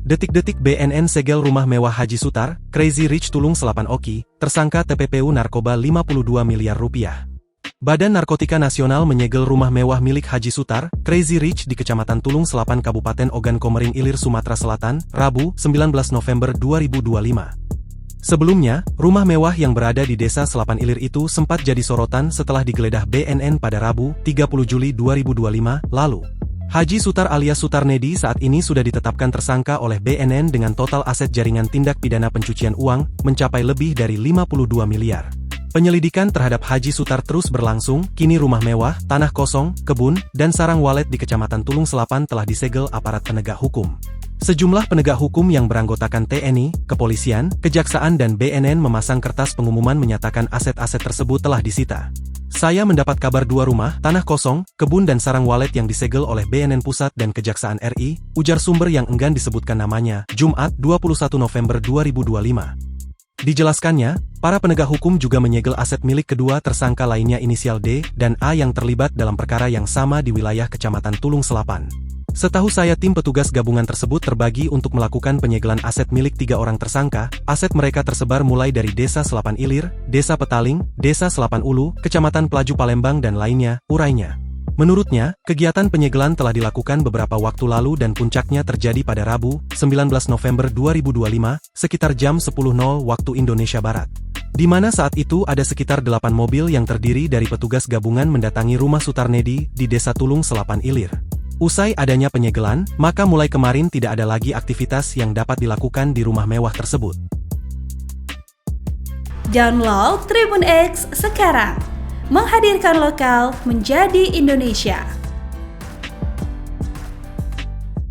Detik-detik BNN segel rumah mewah Haji Sutar, Crazy Rich Tulung Selapan Oki, tersangka TPPU narkoba 52 miliar rupiah. Badan Narkotika Nasional menyegel rumah mewah milik Haji Sutar, Crazy Rich di Kecamatan Tulung Selapan Kabupaten Ogan Komering Ilir, Sumatera Selatan, Rabu, 19 November 2025. Sebelumnya, rumah mewah yang berada di Desa Selapan Ilir itu sempat jadi sorotan setelah digeledah BNN pada Rabu, 30 Juli 2025, lalu. Haji Sutar alias Sutarnedi saat ini sudah ditetapkan tersangka oleh BNN dengan total aset jaringan tindak pidana pencucian uang mencapai lebih dari 52 miliar. Penyelidikan terhadap Haji Sutar terus berlangsung, kini rumah mewah, tanah kosong, kebun, dan sarang walet di Kecamatan Tulung Selapan telah disegel aparat penegak hukum. Sejumlah penegak hukum yang beranggotakan TNI, Kepolisian, Kejaksaan dan BNN memasang kertas pengumuman menyatakan aset-aset tersebut telah disita. Saya mendapat kabar 2 rumah, tanah kosong, kebun dan sarang walet yang disegel oleh BNN Pusat dan Kejaksaan RI, ujar sumber yang enggan disebutkan namanya, Jumat, 21 November 2025. Dijelaskannya, para penegak hukum juga menyegel aset milik kedua tersangka lainnya inisial D dan A yang terlibat dalam perkara yang sama di wilayah Kecamatan Tulung Selapan. Setahu saya tim petugas gabungan tersebut terbagi untuk melakukan penyegelan aset milik 3 orang tersangka. Aset mereka tersebar mulai dari Desa Selapan Ilir, Desa Petaling, Desa Selapan Ulu, Kecamatan Pelaju Palembang dan lainnya, urainya. Menurutnya, kegiatan penyegelan telah dilakukan beberapa waktu lalu dan puncaknya terjadi pada Rabu, 19 November 2025, sekitar jam 10.00 waktu Indonesia Barat. Di mana saat itu ada sekitar 8 mobil yang terdiri dari petugas gabungan mendatangi rumah Sutarnedi di Desa Tulung Selapan Ilir. Usai adanya penyegelan, maka mulai kemarin tidak ada lagi aktivitas yang dapat dilakukan di rumah mewah tersebut. Download Tribun X sekarang, menghadirkan lokal menjadi Indonesia.